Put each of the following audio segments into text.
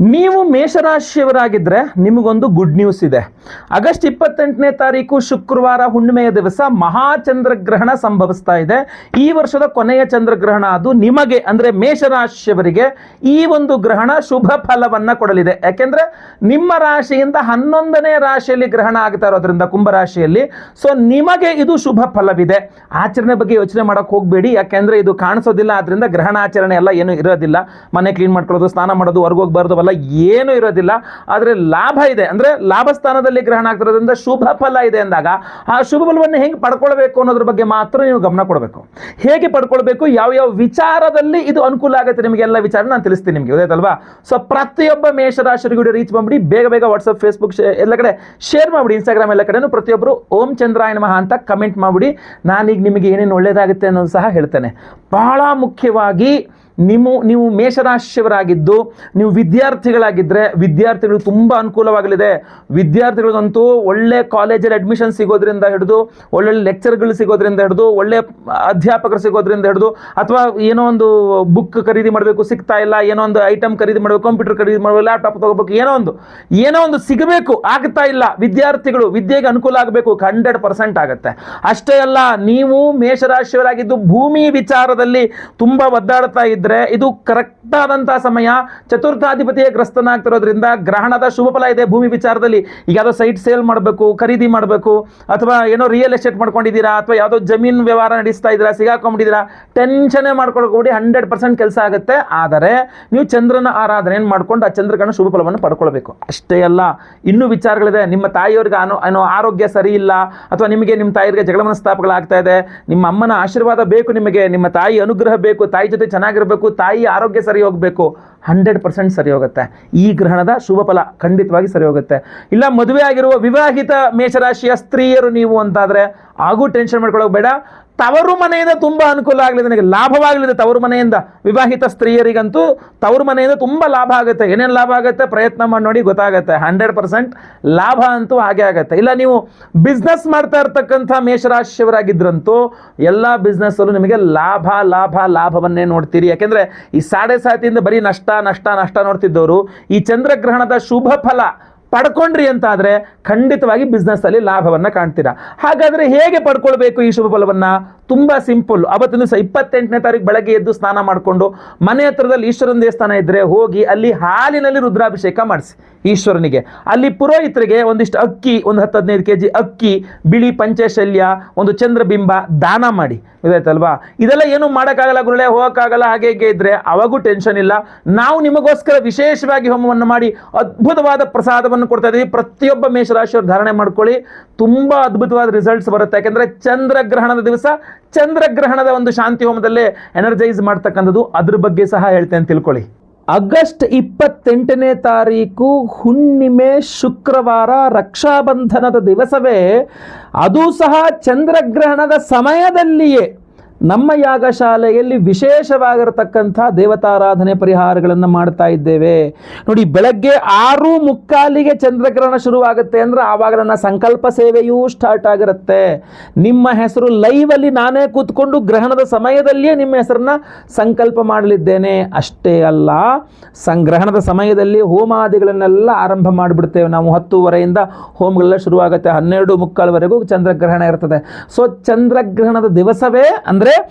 ನೀವು ಮೇಷರಾಶಿಯವರಾಗಿದ್ದರೆ ನಿಮಗೊಂದು good news ಇದೆ. ಆಗಸ್ಟ್ 28ನೇ ತಾರೀಕು ಶುಕ್ರವಾರ ಹುಣ್ಣಿಮೆಯ ದಿವಸ ಮಹಾಚಂದ್ರಗ್ರಹಣ ಸಂಭವಿಸ್ತಾ ಇದೆ. ಈ ವರ್ಷದ ಕೊನೆಯ ಚಂದ್ರಗ್ರಹಣ. ಅದು ನಿಮಗೆ ಅಂದರೆ ಮೇಷರಾಶಿಯವರಿಗೆ ಈ ಒಂದು ಗ್ರಹಣ ಶುಭ ಫಲವನ್ನು ಕೊಡಲಿದೆ. ಯಾಕೆಂದರೆ ನಿಮ್ಮ ರಾಶಿಯಿಂದ 11ನೇ ರಾಶಿಯಲ್ಲಿ ಗ್ರಹಣ ಆಗ್ತಾ ಇರೋದ್ರಿಂದ ಕುಂಭರಾಶಿಯಲ್ಲಿ. ಸೊ ನಿಮಗೆ ಇದು ಶುಭ ಫಲವಿದೆ. ಆಚರಣೆ ಬಗ್ಗೆ ಯೋಚನೆ ಮಾಡೋಕ್ಕೆ ಹೋಗಬೇಡಿ, ಯಾಕೆಂದರೆ ಇದು ಕಾಣಿಸೋದಿಲ್ಲ. ಆದ್ದರಿಂದ ಗ್ರಹಣ ಆಚರಣೆ ಎಲ್ಲ ಏನೂ ಇರೋದಿಲ್ಲ. ಮನೆ ಕ್ಲೀನ್ ಮಾಡ್ಕೊಳ್ಳೋದು, ಸ್ನಾನ ಮಾಡೋದು, ಹೊರಗೋಗ್ಬಾರ್ದು ಏನೂ ಇರೋದಿಲ್ಲ. ಆದರೆ ಲಾಭ ಇದೆ. ಅಂದರೆ ಲಾಭ ಸ್ಥಾನದಲ್ಲಿ ಗ್ರಹಣ ಆಗ್ತಿರೋದ್ರಿಂದ ಶುಭ ಫಲ ಇದೆ ಅಂದಾಗ ಆ ಶುಭ ಫಲವನ್ನು ಹೆಂಗೆ ಪಡ್ಕೊಳ್ಬೇಕು ಅನ್ನೋದ್ರ ಬಗ್ಗೆ ಮಾತ್ರ ನೀವು ಗಮನ ಕೊಡಬೇಕು. ಹೇಗೆ ಪಡ್ಕೊಳ್ಬೇಕು, ಯಾವ ವಿಚಾರದಲ್ಲಿ ಇದು ಅನುಕೂಲ ಆಗುತ್ತೆ ನಿಮಗೆಲ್ಲ ವಿಚಾರ ನಾನು ತಿಳಿಸ್ತೀನಿ ನಿಮಗೆ, ಗೊತ್ತಾಯ್ತಲ್ವಾ? ಸೊ ಪ್ರತಿಯೊಬ್ಬ ಮೇಷರಾಶಿಗೂ ರೀಚ್ ಮಾಡ್ಬಿಡಿ. ಬೇಗ ವಾಟ್ಸಪ್, ಫೇಸ್ಬುಕ್ ಎಲ್ಲ ಕಡೆ ಶೇರ್ ಮಾಡಿಬಿಡಿ. ಇನ್ಸ್ಟಾಗ್ರಾಮ್ ಎಲ್ಲ ಕಡೆನೂ ಪ್ರತಿಯೊಬ್ಬರು ಓಂ ಚಂದ್ರಾಯ ನಮಃ ಅಂತ ಕಮೆಂಟ್ ಮಾಡಿಬಿಡಿ. ನಾನೀಗ ನಿಮಗೆ ಏನೇನು ಒಳ್ಳೆಯದಾಗುತ್ತೆ ಅನ್ನೋದು ಸಹ ಹೇಳ್ತೇನೆ. ಬಹಳ ಮುಖ್ಯವಾಗಿ ನೀವು ಮೇಷರಾಶಿಯವರಾಗಿದ್ದು ನೀವು ವಿದ್ಯಾರ್ಥಿಗಳಾಗಿದ್ದರೆ ವಿದ್ಯಾರ್ಥಿಗಳು ತುಂಬ ಅನುಕೂಲವಾಗಲಿದೆ. ವಿದ್ಯಾರ್ಥಿಗಳಿಗಂತೂ ಒಳ್ಳೆ ಕಾಲೇಜಲ್ಲಿ ಅಡ್ಮಿಷನ್ ಸಿಗೋದ್ರಿಂದ ಹಿಡಿದು, ಒಳ್ಳೊಳ್ಳೆ ಲೆಕ್ಚರ್ಗಳು ಸಿಗೋದ್ರಿಂದ ಹಿಡಿದು, ಒಳ್ಳೆ ಅಧ್ಯಾಪಕರು ಸಿಗೋದ್ರಿಂದ ಹಿಡಿದು, ಅಥವಾ ಏನೋ ಒಂದು ಬುಕ್ ಖರೀದಿ ಮಾಡಬೇಕು ಸಿಗ್ತಾ ಇಲ್ಲ, ಏನೋ ಒಂದು ಐಟಮ್ ಖರೀದಿ ಮಾಡಬೇಕು, ಕಂಪ್ಯೂಟರ್ ಖರೀದಿ ಮಾಡಬೇಕು, ಲ್ಯಾಪ್ಟಾಪ್ ತೊಗೋಬೇಕು, ಏನೋ ಒಂದು ಸಿಗಬೇಕು, ಆಗ್ತಾ ಇಲ್ಲ. ವಿದ್ಯಾರ್ಥಿಗಳು ವಿದ್ಯೆಗೆ ಅನುಕೂಲ ಆಗಬೇಕು, 100% ಆಗುತ್ತೆ. ಅಷ್ಟೇ ಅಲ್ಲ, ನೀವು ಮೇಷರಾಶಿಯವರಾಗಿದ್ದು ಭೂಮಿ ವಿಚಾರದಲ್ಲಿ ತುಂಬ ಒದ್ದಾಡ್ತಾ ಇದ್ದರೆ ಇದು ಕರೆಕ್ಟ್ ಆದಂತಹ ಸಮಯ. ಚತುರ್ಥಾಧಿಪತಿಯ ಗ್ರಸ್ತನಾಗ್ತಿರೋದ್ರಿಂದ ಗ್ರಹಣದ ಶುಭ ಫಲ ಇದೆ ಭೂಮಿ ವಿಚಾರದಲ್ಲಿ. ಈಗ ಯಾವುದೋ ಸೈಟ್ ಸೇಲ್ ಮಾಡಬೇಕು, ಖರೀದಿ ಮಾಡಬೇಕು, ಅಥವಾ ಏನೋ ರಿಯಲ್ ಎಸ್ಟೇಟ್ ಮಾಡ್ಕೊಂಡಿದ್ದೀರಾ, ಅಥವಾ ಯಾವುದೋ ಜಮೀನು ವ್ಯವಹಾರ ನಡೆಸ್ತಾ ಇದ್ದೀರಾ, ಸಿಗಾಕೊಂಡಿದ್ದೀರಾ, ಟೆನ್ಷನ್ನೇ ಮಾಡ್ಕೊಳ್ಕೊಡಿ. 100% ಕೆಲಸ ಆಗುತ್ತೆ. ಆದರೆ ನೀವು ಚಂದ್ರನ ಆರಾಧನೆಯನ್ನು ಮಾಡ್ಕೊಂಡು ಆ ಚಂದ್ರಗ್ರಹಣ ಶುಭ ಫಲವನ್ನು ಪಡ್ಕೊಳ್ಬೇಕು. ಅಷ್ಟೇ ಅಲ್ಲ, ಇನ್ನೂ ವಿಚಾರಗಳಿದೆ. ನಿಮ್ಮ ತಾಯಿಯವರಿಗೆ ಆರೋಗ್ಯ ಸರಿ ಇಲ್ಲ, ಅಥವಾ ನಿಮಗೆ ನಿಮ್ಮ ತಾಯಿಯವರಿಗೆ ಜಗಳ ಮನಸ್ತಾಪಗಳಾಗ್ತಾ ಇದೆ, ನಿಮ್ಮ ಅಮ್ಮನ ಆಶೀರ್ವಾದ ಬೇಕು, ನಿಮಗೆ ನಿಮ್ಮ ತಾಯಿ ಅನುಗ್ರಹ ಬೇಕು, ತಾಯಿ ಜೊತೆ ಚೆನ್ನಾಗಿರಬೇಕು, ತಾಯಿ ಆರೋಗ್ಯ ಸರಿ ಹೋಗಬೇಕು, 100% ಸರಿ ಹೋಗುತ್ತೆ. ಈ ಗ್ರಹಣದ ಶುಭ ಫಲ ಖಂಡಿತವಾಗಿ ಸರಿ ಹೋಗುತ್ತೆ. ಇಲ್ಲ ಮದುವೆ ಆಗಿರುವ ವಿವಾಹಿತ ಮೇಷರಾಶಿಯ ಸ್ತ್ರೀಯರು ನೀವು ಅಂತಾದರೆ ಹಾಗೂ ಟೆನ್ಷನ್ ಮಾಡ್ಕೊಳ್ಳೋಕೆ ಬೇಡ. ತವರು ಮನೆಯಿಂದ ತುಂಬ ಅನುಕೂಲ ಆಗಲಿದೆ, ನನಗೆ ಲಾಭವಾಗಲಿದೆ. ತವರು ಮನೆಯಿಂದ ವಿವಾಹಿತ ಸ್ತ್ರೀಯರಿಗಂತೂ ತವರು ಮನೆಯಿಂದ ತುಂಬ ಲಾಭ ಆಗುತ್ತೆ. ಏನೇನು ಲಾಭ ಆಗುತ್ತೆ ಪ್ರಯತ್ನ ಮಾಡಿ ನೋಡಿ, ಗೊತ್ತಾಗುತ್ತೆ. 100% ಲಾಭ ಅಂತೂ ಹಾಗೆ ಆಗುತ್ತೆ. ಇಲ್ಲ ನೀವು ಬಿಸ್ನೆಸ್ ಮಾಡ್ತಾ ಇರ್ತಕ್ಕಂಥ ಮೇಷರಾಶಿಯವರಾಗಿದ್ರಂತೂ ಎಲ್ಲ ಬಿಸ್ನೆಸ್ಸಲ್ಲೂ ನಿಮಗೆ ಲಾಭವನ್ನೇ ನೋಡ್ತೀರಿ. ಯಾಕೆಂದರೆ ಈ 7.5 ಬರೀ ನಷ್ಟ ನೋಡ್ತಿದ್ದವರು ಈ ಚಂದ್ರಗ್ರಹಣದ ಶುಭ ಫಲ ಪಡ್ಕೊಂಡ್ರಿ ಅಂತಾದರೆ ಖಂಡಿತವಾಗಿ ಬಿಸ್ನೆಸ್ಸಲ್ಲಿ ಲಾಭವನ್ನು ಕಾಣ್ತೀರಾ. ಹಾಗಾದರೆ ಹೇಗೆ ಪಡ್ಕೊಳ್ಬೇಕು ಈ ಶುಭ ಫಲವನ್ನು? ತುಂಬ ಸಿಂಪಲ್. ಅವತ್ತಿನ ದಿವಸ 28ನೇ ತಾರೀಕು ಬೆಳಗ್ಗೆ ಎದ್ದು ಸ್ನಾನ ಮಾಡಿಕೊಂಡು ಮನೆ ಹತ್ರದಲ್ಲಿ ಈಶ್ವರನ ದೇವಸ್ಥಾನ ಇದ್ದರೆ ಹೋಗಿ ಅಲ್ಲಿ ಹಾಲಿನಲ್ಲಿ ರುದ್ರಾಭಿಷೇಕ ಮಾಡಿಸಿ ಈಶ್ವರನಿಗೆ. ಅಲ್ಲಿ ಪುರೋಹಿತರಿಗೆ ಒಂದಿಷ್ಟು ಅಕ್ಕಿ, ಒಂದು 10-15 kg ಅಕ್ಕಿ, ಬಿಳಿ ಪಂಚಶಲ್ಯ, ಒಂದು ಚಂದ್ರಬಿಂಬ ದಾನ ಮಾಡಿ. ಇದಾಯ್ತಲ್ವಾ? ಇದೆಲ್ಲ ಏನು ಮಾಡೋಕ್ಕಾಗಲ್ಲ ಗುರುಳೆ, ಹೋಗೋಕ್ಕಾಗಲ್ಲ, ಹಾಗೆ ಇದ್ದರೆ ಅವಾಗೂ ಟೆನ್ಷನ್ ಇಲ್ಲ. ನಾವು ನಿಮಗೋಸ್ಕರ ವಿಶೇಷವಾಗಿ ಹೋಮವನ್ನು ಮಾಡಿ ಅದ್ಭುತವಾದ ಪ್ರಸಾದವನ್ನು ಕೊಡ್ತಾ ಇದ್ದೀವಿ. ಪ್ರತಿಯೊಬ್ಬ ಮೇಷರಾಶಿಯವರು ಧಾರಣೆ ಮಾಡ್ಕೊಳ್ಳಿ, ತುಂಬ ಅದ್ಭುತವಾದ ರಿಸಲ್ಟ್ಸ್ ಬರುತ್ತೆ. ಯಾಕೆಂದರೆ ಚಂದ್ರಗ್ರಹಣದ ದಿವಸ ಚಂದ್ರಗ್ರಹಣದ ಒಂದು ಶಾಂತಿ ಹೋಮದಲ್ಲೇ ಎನರ್ಜೈಸ್ ಮಾಡ್ತಕ್ಕಂಥದ್ದು, ಅದ್ರ ಬಗ್ಗೆ ಸಹ ಹೇಳ್ತೇನೆ, ತಿಳ್ಕೊಳ್ಳಿ. ಆಗಸ್ಟ್ 28ನೇ ತಾರೀಕು ಹುಣ್ಣಿಮೆ ಶುಕ್ರವಾರ, ರಕ್ಷಾಬಂಧನದ ದಿವಸವೇ, ಅದು ಸಹ ಚಂದ್ರಗ್ರಹಣದ ಸಮಯದಲ್ಲಿಯೇ ನಮ್ಮ ಯಾಗಶಾಲೆಯಲ್ಲಿ ವಿಶೇಷವಾಗಿರತಕ್ಕಂಥ ದೇವತಾರಾಧನೆ ಪರಿಹಾರಗಳನ್ನು ಮಾಡ್ತಾ ಇದ್ದೇವೆ. ನೋಡಿ, ಬೆಳಗ್ಗೆ 6:45 ಚಂದ್ರಗ್ರಹಣ ಶುರುವಾಗುತ್ತೆ ಅಂದರೆ ಆವಾಗ ನನ್ನ ಸಂಕಲ್ಪ ಸೇವೆಯೂ ಸ್ಟಾರ್ಟ್ ಆಗಿರುತ್ತೆ. ನಿಮ್ಮ ಹೆಸರು ಲೈವಲ್ಲಿ ನಾನೇ ಕೂತ್ಕೊಂಡು ಗ್ರಹಣದ ಸಮಯದಲ್ಲಿಯೇ ನಿಮ್ಮ ಹೆಸರನ್ನ ಸಂಕಲ್ಪ ಮಾಡಲಿದ್ದೇನೆ. ಅಷ್ಟೇ ಅಲ್ಲ, ಗ್ರಹಣದ ಸಮಯದಲ್ಲಿ ಹೋಮಾದಿಗಳನ್ನೆಲ್ಲ ಆರಂಭ ಮಾಡಿಬಿಡ್ತೇವೆ ನಾವು. 10:30 ಹೋಮಗಳೆಲ್ಲ ಶುರುವಾಗುತ್ತೆ. 12:45 ಚಂದ್ರಗ್ರಹಣ ಇರ್ತದೆ. ಸೊ ಚಂದ್ರಗ್ರಹಣದ ದಿವಸವೇ ಅಂದರೆ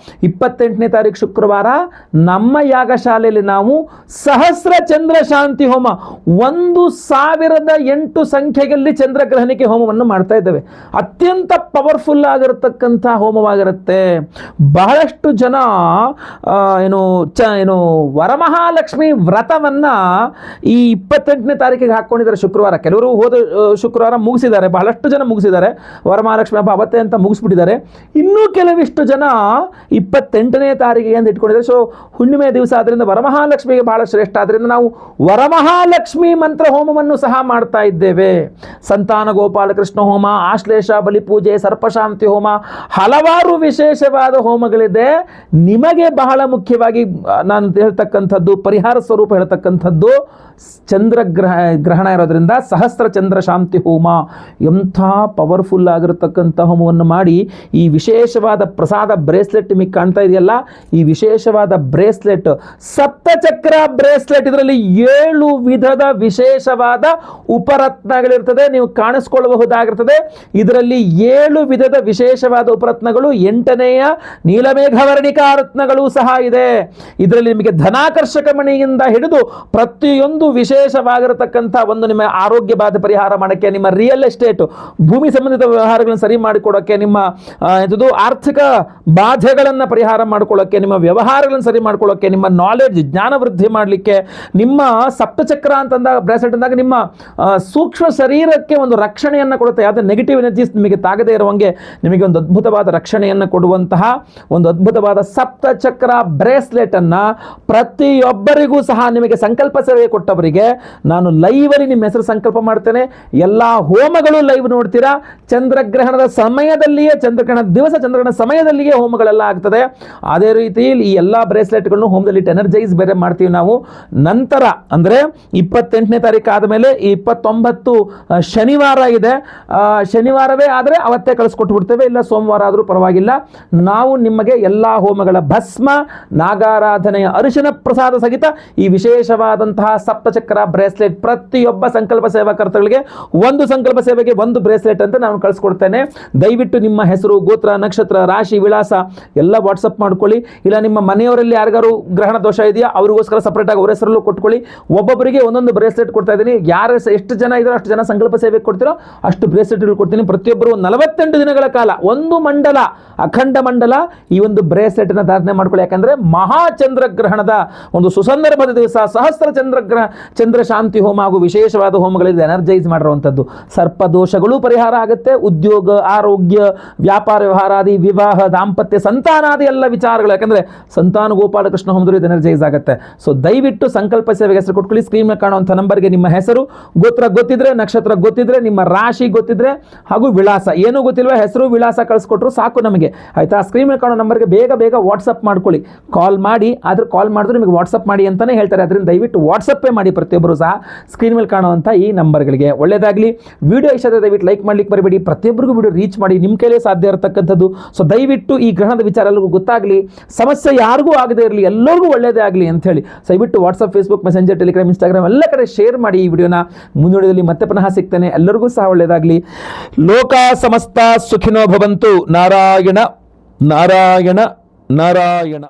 28ನೇ ತಾರೀಕು ಶುಕ್ರವಾರ ನಮ್ಮ ಯಾಗಶಾಲೆಯಲ್ಲಿ ನಾವು ಸಹಸ್ರ ಚಂದ್ರ ಶಾಂತಿ ಹೋಮ 1008 ಸಂಖ್ಯೆಯಲ್ಲಿ ಚಂದ್ರಗ್ರಹಣಕ್ಕೆ ಹೋಮವನ್ನು ಮಾಡ್ತಾ ಇದ್ದೇವೆ. ಅತ್ಯಂತ ಪವರ್ಫುಲ್ ಆಗಿರತಕ್ಕಂಥ ಹೋಮವಾಗಿರುತ್ತೆ. ಬಹಳಷ್ಟು ಜನ ವರಮಹಾಲಕ್ಷ್ಮಿ ವ್ರತವನ್ನು ಈ 28ನೇ ತಾರೀಕಿಗೆ ಹಾಕ್ಕೊಂಡಿದ್ದಾರೆ ಶುಕ್ರವಾರ. ಕೆಲವರು ಹೋದ ಶುಕ್ರವಾರ ಮುಗಿಸಿದ್ದಾರೆ, ಬಹಳಷ್ಟು ಜನ ಮುಗಿಸಿದ್ದಾರೆ. ವರಮಹಾಲಕ್ಷ್ಮಿ ಹಬ್ಬ ಅವತ್ತೇ ಅಂತ ಮುಗಿಸ್ಬಿಟ್ಟಿದ್ದಾರೆ. ಇನ್ನೂ ಕೆಲವಿಷ್ಟು ಜನ 28ನೇ ತಾರೀಕಿಗೆ ಅಂತ ಇಟ್ಕೊಂಡಿದ್ದಾರೆ. ಸೊ ಹುಣ್ಣಿಮೆ ದಿವಸ ಆದ್ದರಿಂದ ವರಮಹಾಲಕ್ಷ್ಮಿಗೆ ಬಹಳ ಶ್ರೇಷ್ಠ. ಆದ್ದರಿಂದ ನಾವು ವರಮಹಾಲಕ್ಷ್ಮಿ ಮಂತ್ರ ಹೋಮವನ್ನು ಸಹ ಮಾಡ್ತಾ ಇದ್ದೇವೆ. ಸಂತಾನ ಗೋಪಾಲಕೃಷ್ಣ ಹೋಮ, ಆಶ್ಲೇಷ ಬಲಿ ಪೂಜೆ, ಸರ್ಪಶಾಂತಿ ಹೋಮ, ಹಲವಾರು ವಿಶೇಷವಾದ ಹೋಮಗಳಿದೆ. ನಿಮಗೆ ಬಹಳ ಮುಖ್ಯವಾಗಿ ನಾನು ಹೇಳ್ತಕ್ಕಂಥದ್ದು, ಪರಿಹಾರ ಸ್ವರೂಪ ಹೇಳ್ತಕ್ಕಂಥದ್ದು, ಗ್ರಹಣ ಇರೋದ್ರಿಂದ ಸಹಸ್ರ ಚಂದ್ರ ಶಾಂತಿ ಹೋಮ. ಎಂಥ ಪವರ್ಫುಲ್ ಆಗಿರತಕ್ಕಂಥ ಹೋಮವನ್ನು ಮಾಡಿ ಈ ವಿಶೇಷವಾದ ಪ್ರಸಾದ ಬ್ರೇಸ್ಲೆಟ್ ಬ್ರೇಸ್ಲೆಟ್ ನಿಮಗೆ ಕಾಣ್ತಾ ಇದೆಯಲ್ಲ, ಈ ವಿಶೇಷವಾದ ಬ್ರೇಸ್ಲೆಟ್ ಸಪ್ತಚಕ್ರ ಬ್ರೇಸ್ಲೆಟ್. ಇದರಲ್ಲಿ 7 ವಿಧದ ವಿಶೇಷವಾದ ಉಪರತ್ನಗಳಿರ್ತದೆ, ನೀವು ಕಾಣಿಸ್ಕೊಳ್ಳಬಹುದಾಗಿರ್ತದೆ. ಇದರಲ್ಲಿ 7 ವಿಧದ ವಿಶೇಷವಾದ ಉಪರತ್ನಗಳು, 8ನೆಯ ನೀಲಮೇಘವರ್ಣಿಕಾ ರತ್ನಗಳು ಸಹ ಇದೆ. ಇದರಲ್ಲಿ ನಿಮಗೆ ಧನಾಕರ್ಷಕ ಮಣಿಯಿಂದ ಹಿಡಿದು ಪ್ರತಿಯೊಂದು ವಿಶೇಷವಾಗಿರತಕ್ಕಂಥ ಒಂದು ನಿಮ್ಮ ಆರೋಗ್ಯ ಬಾಧೆ ಪರಿಹಾರ ಮಾಡೋಕ್ಕೆ, ನಿಮ್ಮ ರಿಯಲ್ ಎಸ್ಟೇಟ್ ಭೂಮಿ ಸಂಬಂಧಿತ ವ್ಯವಹಾರಗಳನ್ನು ಸರಿ ಮಾಡಿಕೊಡೋಕ್ಕೆ, ನಿಮ್ಮ ಆರ್ಥಿಕ ಬಾಧೆಗಳನ್ನು ಪರಿಹಾರ ಮಾಡ್ಕೊಳ್ಳೋಕ್ಕೆ, ನಿಮ್ಮ ವ್ಯವಹಾರಗಳನ್ನು ಸರಿ ಮಾಡ್ಕೊಳ್ಳೋಕ್ಕೆ, ನಿಮ್ಮ ನಾಲೆಡ್ಜ್ ಜ್ಞಾನ ವೃದ್ಧಿ ಮಾಡಲಿಕ್ಕೆ, ನಿಮ್ಮ ಸಪ್ತಚಕ್ರ ಅಂತಂದಾಗ ಬ್ರೇಸ್ಲೆಟ್ ಅಂದಾಗ ನಿಮ್ಮ ಸೂಕ್ಷ್ಮ ಶರೀರಕ್ಕೆ ಒಂದು ರಕ್ಷಣೆಯನ್ನು ಕೊಡುತ್ತೆ. ಯಾವುದೇ ನೆಗೆಟಿವ್ ಎನರ್ಜೀಸ್ ನಿಮಗೆ ತಾಗದೇ ಇರುವಂಗೆ ನಿಮಗೆ ಒಂದು ಅದ್ಭುತವಾದ ರಕ್ಷಣೆಯನ್ನು ಕೊಡುವಂತಹ ಒಂದು ಅದ್ಭುತವಾದ ಸಪ್ತಚಕ್ರ ಬ್ರೇಸ್ಲೆಟ್ ಅನ್ನ ಪ್ರತಿಯೊಬ್ಬರಿಗೂ ಸಹ ನಿಮಗೆ ಸಂಕಲ್ಪ ಸೇವೆ ಕೊಟ್ಟವರಿಗೆ ನಾನು ಲೈವ್ ಅಲ್ಲಿ ನಿಮ್ಮ ಹೆಸರು ಸಂಕಲ್ಪ ಮಾಡ್ತೇನೆ. ಎಲ್ಲಾ ಹೋಮಗಳು ಲೈವ್ ನೋಡ್ತೀರಾ. ಚಂದ್ರಗ್ರಹಣದ ಸಮಯದಲ್ಲಿಯೇ, ಚಂದ್ರಗ್ರಹಣ ದಿವಸ ಚಂದ್ರಗ್ರಹಣ ಸಮಯದಲ್ಲಿಯೇ ಹೋಮಗಳೆಲ್ಲ ಆಗ್ತದೆ. ಅದೇ ರೀತಿ ಈ ಎಲ್ಲಾ ಬ್ರೇಸ್ಲೆಟ್ಗಳನ್ನು ಹೋಮದಲ್ಲಿ ಎನರ್ಜೈಸ್ ಬೇರೆ ಮಾಡ್ತೀವಿ ನಾವು. ನಂತರ ಅಂದ್ರೆ 28ನೇ ತಾರೀಕು ಆದಮೇಲೆ 29 ಶನಿವಾರ ಇದೆ. ಶನಿವಾರವೇ ಆದರೆ ಅವತ್ತೇ ಕಳಿಸ್ಕೊಟ್ಬಿಡ್ತೇವೆ, ಇಲ್ಲ ಸೋಮವಾರ ಆದರೂ ಪರವಾಗಿಲ್ಲ. ನಾವು ನಿಮಗೆ ಎಲ್ಲಾ ಹೋಮಗಳ ಭಸ್ಮ, ನಾಗಾರಾಧನೆಯ ಅರಿಶಿನ ಪ್ರಸಾದ ಸಹಿತ ಈ ವಿಶೇಷವಾದಂತಹ ಸಪ್ತಚಕ್ರ ಬ್ರೇಸ್ಲೆಟ್ ಪ್ರತಿಯೊಬ್ಬ ಸಂಕಲ್ಪ ಸೇವಾಕರ್ತಗಳಿಗೆ ಒಂದು ಸಂಕಲ್ಪ ಸೇವೆಗೆ ಒಂದು ಬ್ರೇಸ್ಲೆಟ್ ಅಂತ ನಾನು ಕಳಿಸ್ಕೊಡ್ತೇನೆ. ದಯವಿಟ್ಟು ನಿಮ್ಮ ಹೆಸರು, ಗೋತ್ರ, ನಕ್ಷತ್ರ, ರಾಶಿ, ವಿಳಾಸ ಎಲ್ಲ ವಾಟ್ಸಪ್ ಮಾಡ್ಕೊಳ್ಳಿ. ಇಲ್ಲ ನಿಮ್ಮ ಮನೆಯವರಲ್ಲಿ ಯಾರಿಗಾರು ಗ್ರಹಣ ದೋಷ ಇದೆಯಾ ಅವರಿಗೋಸ್ಕರ ಸಪರೇಟ್ ಆಗಿ ಅವ್ರ ಹೆಸರಲ್ಲೂ ಕೊಟ್ಕೊಳ್ಳಿ. ಒಬ್ಬೊಬ್ಬರಿಗೆ ಒಂದೊಂದು ಬ್ರೇಸ್ಲೆಟ್ ಕೊಡ್ತಾ ಇದ್ದೀನಿ. ಯಾರು ಎಷ್ಟು ಜನ ಇದ್ದಾರೋ ಅಷ್ಟು ಜನ ಸಂಕಲ್ಪ ಸೇವೆಗೆ ಕೊಡ್ತೀರೋ ಅಷ್ಟು ಬ್ರೇಸ್ಲೆಟ್ಗಳು ಕೊಡ್ತೀನಿ. ಪ್ರತಿಯೊಬ್ಬರು 48 ದಿನಗಳ ಕಾಲ ಒಂದು ಮಂಡಲ, ಅಖಂಡ ಮಂಡಲ ಈ ಒಂದು ಬ್ರೇಸ್ಲೆಟ್ ಅನ್ನು ಧಾರಣೆ ಮಾಡ್ಕೊಳ್ಳಿ. ಯಾಕಂದ್ರೆ ಮಹಾಚಂದ್ರಗ್ರಹಣದ ಒಂದು ಸುಸಂದರ್ಭದ ದಿವಸ ಸಹಸ್ರ ಚಂದ್ರ ಶಾಂತಿ ಹೋಮ ಹಾಗೂ ವಿಶೇಷವಾದ ಹೋಮಗಳಿಂದ ಎನರ್ಜೈಸ್ ಮಾಡಿರುವಂಥದ್ದು. ಸರ್ಪ ದೋಷಗಳು ಪರಿಹಾರ ಆಗುತ್ತೆ. ಉದ್ಯೋಗ, ಆರೋಗ್ಯ, ವ್ಯಾಪಾರ ವ್ಯವಹಾರಾದಿ, ವಿವಾಹ, ದಾಂಪತ್ಯ, ಸಂತಾನಾದಿ ಎಲ್ಲ ವಿಚಾರಗಳು. ಯಾಕಂದ್ರೆ ಸಂತಾನ ಗೋಪಾಲಕೃಷ್ಣ ಹೋಮದಲ್ಲಿ ಎನರ್ಜೈಸ್ ಆಗುತ್ತೆ. ಸೊ ದಯವಿಟ್ಟು ಸಂಕಲ್ಪ ಸೇವೆಗೆ ಹೆಸರು ಕೊಟ್ಕೊಳ್ಳಿ. ಸ್ಕ್ರೀನ್ ಮೇಲೆ ಕಾಣುವಂಥ ನಂಬರ್ಗೆ ನಿಮ್ಮ ಹೆಸರು, ಗೋತ್ರ ಗೊತ್ತಿದ್ರೆ, ನಕ್ಷತ್ರ ಗೊತ್ತಿದ್ರೆ, ನಿಮ್ಮ ರಾಶಿ ಗೊತ್ತಿದ್ರೆ ಹಾಗೂ ವಿಳಾಸ, ಏನೂ ಗೊತ್ತಿಲ್ವ ಹೆಸರು ವಿಳಾಸ ಕಳಿಸ್ಕೊಟ್ರು ಸಾಕು ನಮಗೆ, ಆಯ್ತಾ. ಸ್ಕ್ರೀನ್ ಮೇಲೆ ಕಾಣೋ ನಂಬರ್ಗೆ ಬೇಗ ಬೇಗ ವಾಟ್ಸಪ್ ಮಾಡ್ಕೊಳ್ಳಿ. ಕಾಲ್ ಮಾಡಿ, ಆದ್ರೆ ಕಾಲ್ ಮಾಡಿದ್ರೆ ನಿಮಗೆ ವಾಟ್ಸಪ್ ಮಾಡಿ ಅಂತಾನೆ ಹೇಳ್ತಾರೆ. ಅದರಿಂದ ದಯವಿಟ್ಟು ವಾಟ್ಸಪ್ಪೇ ಮಾಡಿ ಪ್ರತಿಯೊಬ್ಬರು ಸಹ ಸ್ಕ್ರೀನ್ ಮೇಲೆ ಕಾಣುವಂಥ ಈ ನಂಬರ್ಗಳಿಗೆ. ಒಳ್ಳೆಯದಾಗಲಿ. ವಿಡಿಯೋ ಇಷ್ಟ ಆದರೆ ದಯವಿಟ್ಟು ಲೈಕ್ ಮಾಡ್ಲಿಕ್ಕೆ ಬರಬೇಡಿ. ಪ್ರತಿಯೊಬ್ಬರಿಗೂ ವಿಡಿಯೋ ರೀಚ್ ಮಾಡಿ, ನಿಮ್ಮ ಕೈಲೇ ಸಾಧ್ಯ ಇರತಕ್ಕಂಥದ್ದು. ಸೊ ದಯವಿಟ್ಟು ಈ ಗ್ರಹಣದ ವಿಚಾರ ಎಲ್ಲರಿಗೂ ಗೊತ್ತಾಗಲಿ, ಸಮಸ್ಯೆ ಯಾರಿಗೂ ಆಗದೇ ಇರಲಿ, ಎಲ್ಲರಿಗೂ ಒಳ್ಳೆಯದೇ ಆಗಲಿ ಅಂತ ಹೇಳಿ ದಯವಿಟ್ಟು WhatsApp, Facebook, messenger, Telegram, Instagram ಎಲ್ಲ ಕಡೆ ಶೇರ್ ಮಾಡಿ ಈ ವಿಡಿಯೋನ. ಮುಂದುವರಿದಲ್ಲಿ ಮತ್ತೆ ಪುನಃ ಸಿಗ್ತೇನೆ. ಎಲ್ಲರಿಗೂ ಸಹ ಒಳ್ಳೆಯದಾಗಲಿ. ಲೋಕ ಸಮಸ್ತ ಸುಖಿನೋ ಭವಂತು. ನಾರಾಯಣ ನಾರಾಯಣ ನಾರಾಯಣ.